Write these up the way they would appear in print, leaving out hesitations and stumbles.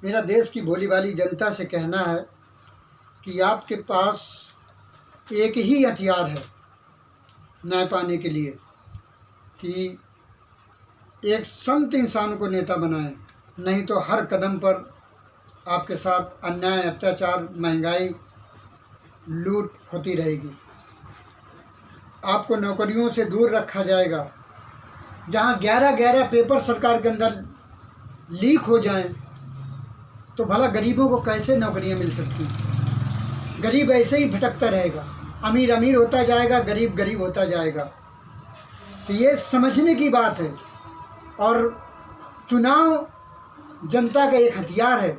मेरा देश की भोली भाली जनता से कहना है कि आपके पास एक ही हथियार है न्याय पाने के लिए कि एक संत इंसान को नेता बनाएं, नहीं तो हर कदम पर आपके साथ अन्याय, अत्याचार, महंगाई, लूट होती रहेगी। आपको नौकरियों से दूर रखा जाएगा। जहां 11-11 पेपर सरकार के अंदर लीक हो जाएं, तो भला गरीबों को कैसे नौकरियां मिल सकती? गरीब ऐसे ही भटकता रहेगा, अमीर अमीर होता जाएगा, गरीब गरीब होता जाएगा। तो ये समझने की बात है। और चुनाव जनता का एक हथियार है,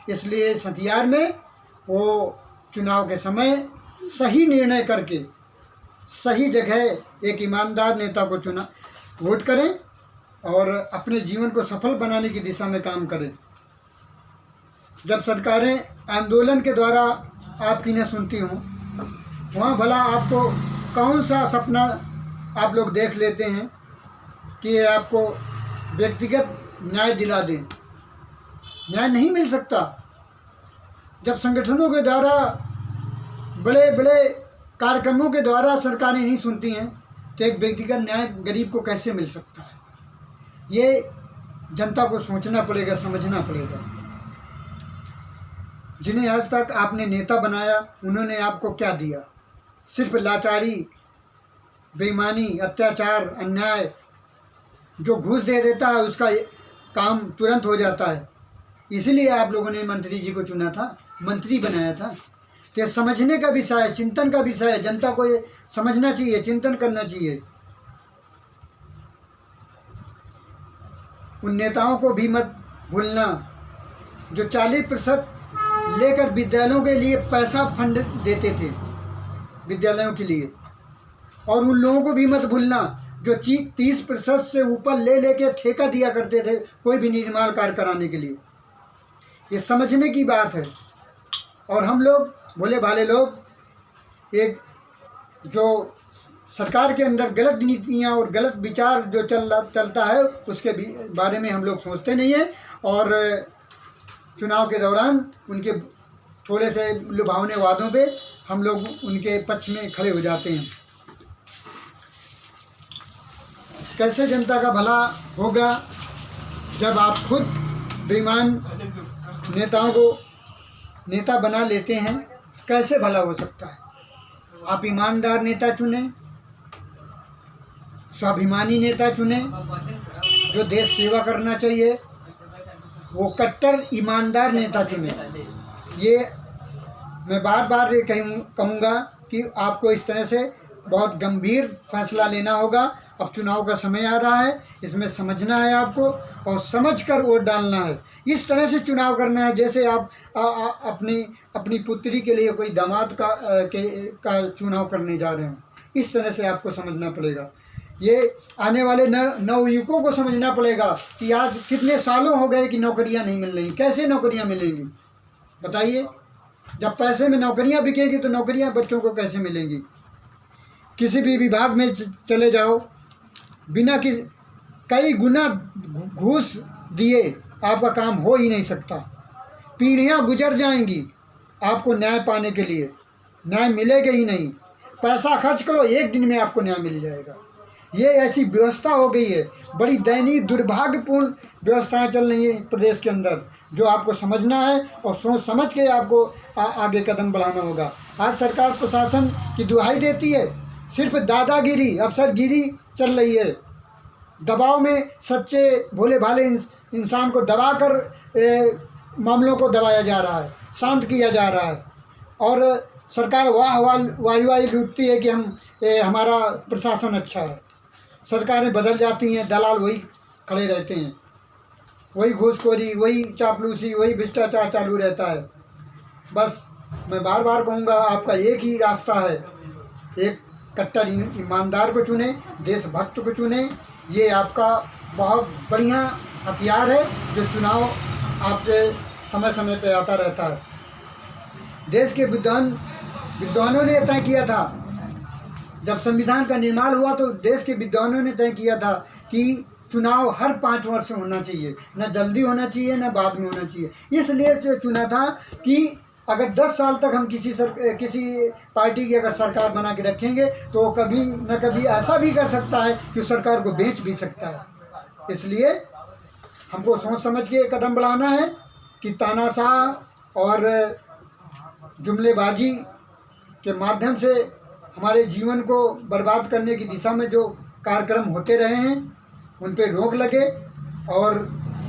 इसलिए इस हथियार में वो चुनाव के समय सही निर्णय करके सही जगह एक ईमानदार नेता को वोट करें और अपने जीवन को सफल बनाने की दिशा में काम करें। जब सरकारें आंदोलन के द्वारा आपकी न सुनती हों, वहाँ भला आपको कौन सा सपना आप लोग देख लेते हैं कि आपको व्यक्तिगत न्याय दिला दें? न्याय नहीं मिल सकता। जब संगठनों के द्वारा, बड़े बड़े कार्यक्रमों के द्वारा सरकारें नहीं सुनती हैं, तो एक व्यक्तिगत न्याय गरीब को कैसे मिल सकता है? ये जनता को सोचना पड़ेगा, समझना पड़ेगा। जिन्हें आज तक आपने नेता बनाया, उन्होंने आपको क्या दिया? सिर्फ लाचारी, बेईमानी, अत्याचार, अन्याय। जो घूस दे देता है उसका काम तुरंत हो जाता है। इसीलिए आप लोगों ने मंत्री जी को चुना था, मंत्री बनाया था। तो समझने का विषय है, चिंतन का विषय है। जनता को ये समझना चाहिए, चिंतन करना चाहिए। उन नेताओं को भी मत भूलना जो 40% लेकर विद्यालयों के लिए पैसा फंड देते थे, विद्यालयों के लिए। और उन लोगों को भी मत भूलना जो 30% से ऊपर लेके ठेका दिया करते थे कोई भी निर्माण कार्य कराने के लिए। ये समझने की बात है। और हम लोग भोले भाले लोग, एक जो सरकार के अंदर गलत नीतियाँ और गलत विचार जो चलता है, उसके बारे में हम लोग सोचते नहीं हैं। और चुनाव के दौरान उनके थोड़े से लुभावने वादों पे हम लोग उनके पक्ष में खड़े हो जाते हैं। कैसे जनता का भला होगा जब आप खुद बेईमान नेताओं को नेता बना लेते हैं? कैसे भला हो सकता है? आप ईमानदार नेता चुने, स्वाभिमानी नेता चुने, जो देश सेवा करना चाहिए, वो कट्टर ईमानदार नेता चुने। ये मैं बार बार ये कहूँगा कि आपको इस तरह से बहुत गंभीर फैसला लेना होगा। अब चुनाव का समय आ रहा है, इसमें समझना है आपको और समझकर वोट डालना है। इस तरह से चुनाव करना है जैसे आप अपनी पुत्री के लिए कोई दामाद का चुनाव करने जा रहे हो। इस तरह से आपको समझना पड़ेगा। ये आने वाले नवयुवकों को समझना पड़ेगा कि आज कितने सालों हो गए कि नौकरियां नहीं मिल रही। कैसे नौकरियां मिलेंगी बताइए? जब पैसे में नौकरियां बिकेंगी तो नौकरियां बच्चों को कैसे मिलेंगी? किसी भी विभाग में चले जाओ, बिना कई गुना घूस दिए आपका काम हो ही नहीं सकता। पीढ़ियां गुजर जाएंगी आपको न्याय पाने के लिए, न्याय मिलेगा ही नहीं। पैसा खर्च करो, एक दिन में आपको न्याय मिल जाएगा। ये ऐसी व्यवस्था हो गई है, बड़ी दयनीय दुर्भाग्यपूर्ण व्यवस्थाएं चल रही है प्रदेश के अंदर, जो आपको समझना है और सोच समझ के आपको आगे कदम बढ़ाना होगा। आज सरकार प्रशासन की दुहाई देती है, सिर्फ दादागिरी, अफसरगिरी चल रही है। दबाव में सच्चे भोले भाले इंसान को दबाकर मामलों को दबाया जा रहा है, शांत किया जा रहा है। और सरकार वाही लूटती है कि हमारा प्रशासन अच्छा है। सरकारें बदल जाती हैं, दलाल वही खड़े रहते हैं, वही घूसखोरी, वही चापलूसी, वही भ्रष्टाचार चालू रहता है। बस मैं बार बार कहूँगा, आपका एक ही रास्ता है, एक कट्टर ईमानदार को चुने, देशभक्त को चुने। ये आपका बहुत बढ़िया हथियार है जो चुनाव आपके समय समय पे आता रहता है। देश के विद्वानों ने तय किया था, जब संविधान का निर्माण हुआ तो देश के विद्वानों ने तय किया था कि चुनाव हर 5 वर्ष में होना चाहिए, न जल्दी होना चाहिए न बाद में होना चाहिए। इसलिए जो चुना था कि अगर 10 साल तक हम किसी पार्टी की अगर सरकार बना के रखेंगे तो वो कभी न कभी ऐसा भी कर सकता है कि सरकार को बेच भी सकता है। इसलिए हमको सोच समझ के कदम बढ़ाना है कि तानाशाह और जुमलेबाजी के माध्यम से हमारे जीवन को बर्बाद करने की दिशा में जो कार्यक्रम होते रहे हैं उन पे रोक लगे और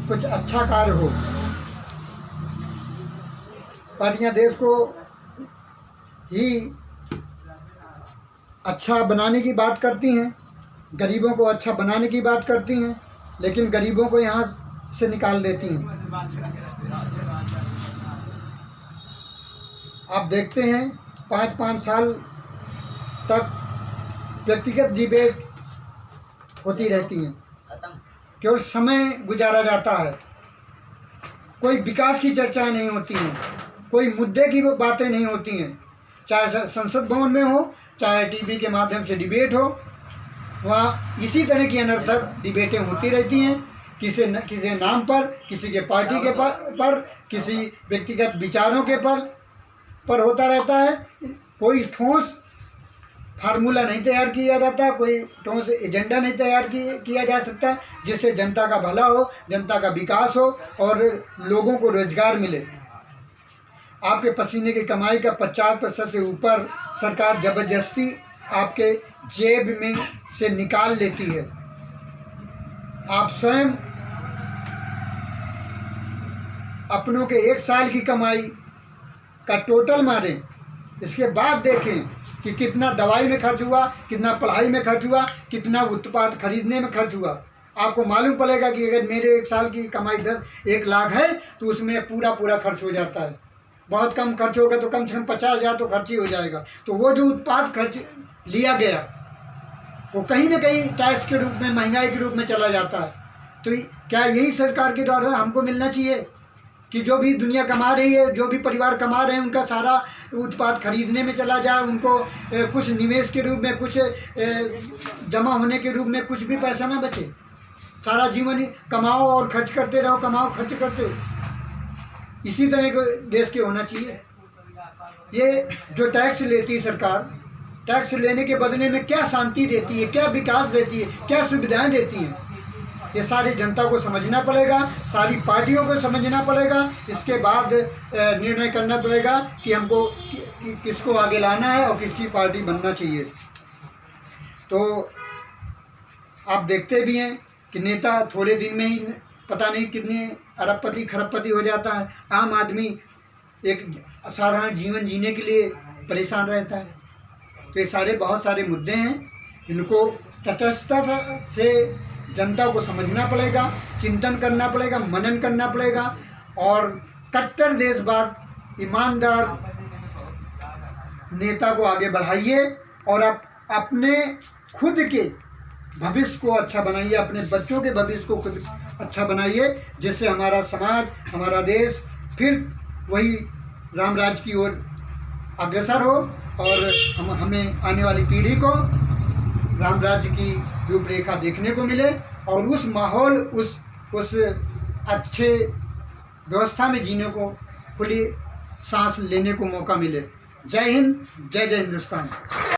कुछ अच्छा कार्य हो। पार्टियां देश को ही अच्छा बनाने की बात करती हैं, गरीबों को अच्छा बनाने की बात करती हैं, लेकिन गरीबों को यहाँ से निकाल देती हैं। आप देखते हैं 5-5 साल तक व्यक्तिगत डिबेट होती रहती हैं, केवल समय गुजारा जाता है, कोई विकास की चर्चाएं नहीं होती हैं, कोई मुद्दे की बातें नहीं होती हैं। चाहे संसद भवन में हो, चाहे टीवी के माध्यम से डिबेट हो, वहाँ इसी तरह की अनर्थक डिबेटें होती रहती हैं, किसी नाम पर, किसी के पार्टी के पर किसी व्यक्तिगत विचारों के पर होता रहता है। कोई ठोस फार्मूला नहीं तैयार किया जाता, कोई ठोस एजेंडा नहीं तैयार किया जा सकता जिससे जनता का भला हो, जनता का विकास हो और लोगों को रोजगार मिले। आपके पसीने की कमाई का 50% से ऊपर सरकार ज़बरदस्ती आपके जेब में से निकाल लेती है। आप स्वयं अपनों के 1 साल की कमाई का टोटल मारें, इसके बाद देखें कि कितना दवाई में खर्च हुआ, कितना पढ़ाई में खर्च हुआ, कितना उत्पाद खरीदने में खर्च हुआ। आपको मालूम पड़ेगा कि अगर मेरे 1 साल की कमाई 1 लाख है तो उसमें पूरा खर्च हो जाता है। बहुत कम खर्च होगा तो कम से कम 50,000 तो खर्च ही हो जाएगा। तो वो जो उत्पाद खर्च लिया गया वो कहीं ना कहीं टैक्स के रूप में, महंगाई के रूप में चला जाता है। तो क्या यही सरकार के द्वारा हमको मिलना चाहिए कि जो भी दुनिया कमा रही है, जो भी परिवार कमा रहे हैं, उनका सारा उत्पाद खरीदने में चला जाए, उनको कुछ निवेश के रूप में, कुछ जमा होने के रूप में कुछ भी पैसा ना बचे। सारा जीवन कमाओ और खर्च करते रहो, कमाओ खर्च करते हो। इसी तरह के देश के होना चाहिए। ये जो टैक्स लेती है सरकार, टैक्स लेने के बदले में क्या शांति देती है, क्या विकास देती है, क्या सुविधाएं देती हैं, ये सारी जनता को समझना पड़ेगा, सारी पार्टियों को समझना पड़ेगा। इसके बाद निर्णय करना पड़ेगा कि हमको किसको आगे लाना है और किसकी पार्टी बनना चाहिए। तो आप देखते भी हैं कि नेता थोड़े दिन में ही पता नहीं कितने अरबपति खरबपति हो जाता है। आम आदमी एक साधारण जीवन जीने के लिए परेशान रहता है। तो ये बहुत सारे मुद्दे हैं, इनको तटस्थता से जनता को समझना पड़ेगा, चिंतन करना पड़ेगा, मनन करना पड़ेगा और कट्टर देशभक्त ईमानदार नेता को आगे बढ़ाइए और आप अपने खुद के भविष्य को अच्छा बनाइए, अपने बच्चों के भविष्य को खुद अच्छा बनाइए, जिससे हमारा समाज, हमारा देश फिर वही राम राज्य की ओर अग्रसर हो और हमें आने वाली पीढ़ी को राम राज्य की रूपरेखा देखने को मिले और उस माहौल, उस अच्छे व्यवस्था में जीने को, खुली सांस लेने को मौका मिले। जय हिंद, जय जय हिंदुस्तान।